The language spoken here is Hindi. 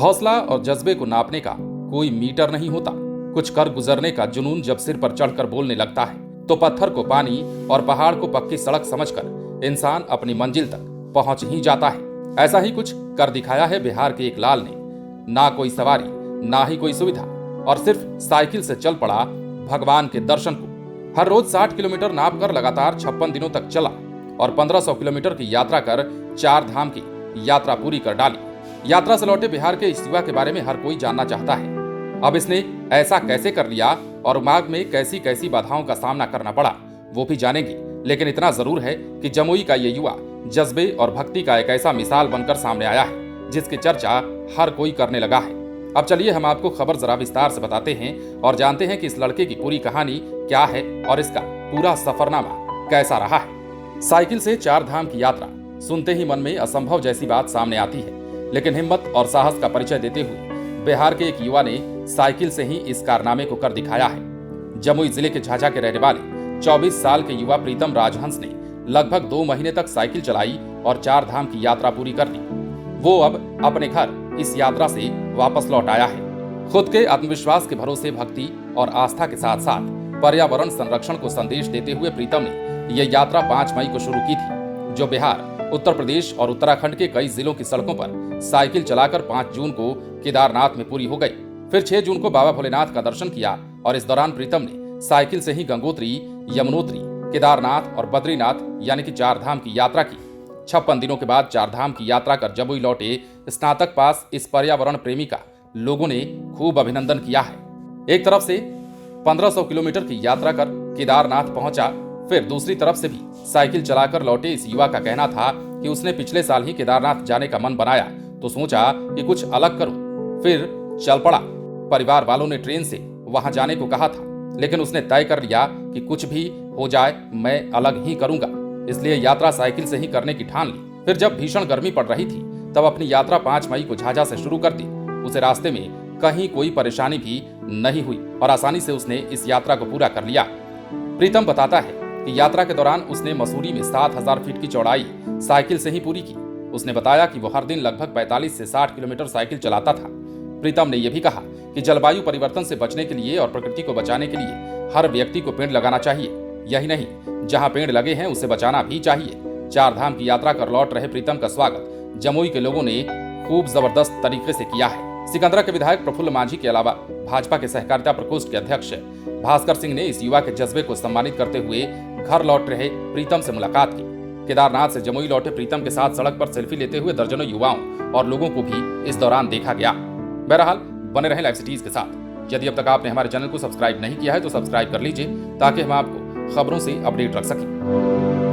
हौसला और जज्बे को नापने का कोई मीटर नहीं होता। कुछ कर गुजरने का जुनून जब सिर पर चढ़कर बोलने लगता है तो पत्थर को पानी और पहाड़ को पक्की सड़क समझकर इंसान अपनी मंजिल तक पहुंच ही जाता है। ऐसा ही कुछ कर दिखाया है बिहार के एक लाल ने। ना कोई सवारी, ना ही कोई सुविधा, और सिर्फ साइकिल से चल पड़ा भगवान के दर्शन को। हर रोज 60 किलोमीटर नाप कर लगातार 56 दिनों तक चला और 1500 किलोमीटर की यात्रा कर 4 धाम की यात्रा पूरी कर डाली। यात्रा से लौटे बिहार के इस युवा के बारे में हर कोई जानना चाहता है। अब इसने ऐसा कैसे कर लिया और मार्ग में कैसी कैसी बाधाओं का सामना करना पड़ा, वो भी जानेंगे। लेकिन इतना जरूर है कि जमुई का ये युवा जज्बे और भक्ति का एक ऐसा मिसाल बनकर सामने आया है जिसकी चर्चा हर कोई करने लगा है। अब चलिए हम आपको खबर जरा विस्तार से बताते हैं और जानते हैं कि इस लड़के की पूरी कहानी क्या है और इसका पूरा सफरनामा कैसा रहा है। साइकिल से 4 धाम की यात्रा सुनते ही मन में असंभव जैसी बात सामने आती है, लेकिन हिम्मत और साहस का परिचय देते हुए बिहार के एक युवा ने साइकिल से ही इस कारनामे को कर दिखाया है। जमुई जिले के झाझा के रहने वाले 24 साल के युवा प्रीतम राजहंस ने लगभग 2 महीने तक साइकिल चलाई और 4 धाम की यात्रा पूरी कर ली। वो अब अपने घर इस यात्रा से वापस लौट आया है। खुद के आत्मविश्वास के भरोसे भक्ति और आस्था के साथ साथ पर्यावरण संरक्षण को संदेश देते हुए प्रीतम ने यह यात्रा 5 मई को शुरू की थी, जो बिहार, उत्तर प्रदेश और उत्तराखंड के कई जिलों की सड़कों पर साइकिल चलाकर 5 जून को केदारनाथ में पूरी हो गई। फिर 6 जून को बाबा भोलेनाथ का दर्शन किया और इस दौरान प्रीतम ने साइकिल से ही गंगोत्री, यमुनोत्री, केदारनाथ और बद्रीनाथ यानी कि 4 धाम की यात्रा की। 56 दिनों के बाद 4 धाम की यात्रा कर जमुई लौटे स्नातक पास इस पर्यावरण प्रेमी का लोगों ने खूब अभिनंदन किया है। एक तरफ से 1500 किलोमीटर की यात्रा कर केदारनाथ पहुंचा, फिर दूसरी तरफ से भी साइकिल चलाकर लौटे इस युवा का कहना था कि उसने पिछले साल ही केदारनाथ जाने का मन बनाया तो सोचा कि कुछ अलग करूं, फिर चल पड़ा। परिवार वालों ने ट्रेन से वहां जाने को कहा था, लेकिन उसने तय कर लिया कि कुछ भी हो जाए मैं अलग ही करूंगा, इसलिए यात्रा साइकिल से ही करने की ठान ली। फिर जब भीषण गर्मी पड़ रही थी तब अपनी यात्रा 5 मई को झाझा से शुरू कर दी। उसे रास्ते में कहीं कोई परेशानी भी नहीं हुई और आसानी से उसने इस यात्रा को पूरा कर लिया। प्रीतम बताता है कि यात्रा के दौरान उसने मसूरी में 7000 फीट की चौड़ाई साइकिल से ही पूरी की। उसने बताया कि वो हर दिन लगभग 45 से 60 किलोमीटर साइकिल चलाता था। प्रीतम ने यह भी कहा कि जलवायु परिवर्तन से बचने के लिए और प्रकृति को बचाने के लिए हर व्यक्ति को पेड़ लगाना चाहिए। यही नहीं, जहां पेड़ लगे हैं उसे बचाना भी चाहिए। 4 धाम की यात्रा कर लौट रहे प्रीतम का स्वागत जमुई के लोगों ने खूब जबरदस्त तरीके से किया है। सिकंदरा के विधायक प्रफुल्ल मांझी के अलावा भाजपा के सहकारिता प्रकोष्ठ के अध्यक्ष भास्कर सिंह ने इस युवा के जज्बे को सम्मानित करते हुए घर लौट रहे प्रीतम से मुलाकात की। केदारनाथ से जमुई लौटे प्रीतम के साथ सड़क पर सेल्फी लेते हुए दर्जनों युवाओं और लोगों को भी इस दौरान देखा गया। बहरहाल बने रहें लाइव सिटीज के साथ। यदि अब तक आपने हमारे चैनल को सब्सक्राइब नहीं किया है तो सब्सक्राइब कर लीजिए ताकि हम आपको खबरों से अपडेट रख सकें।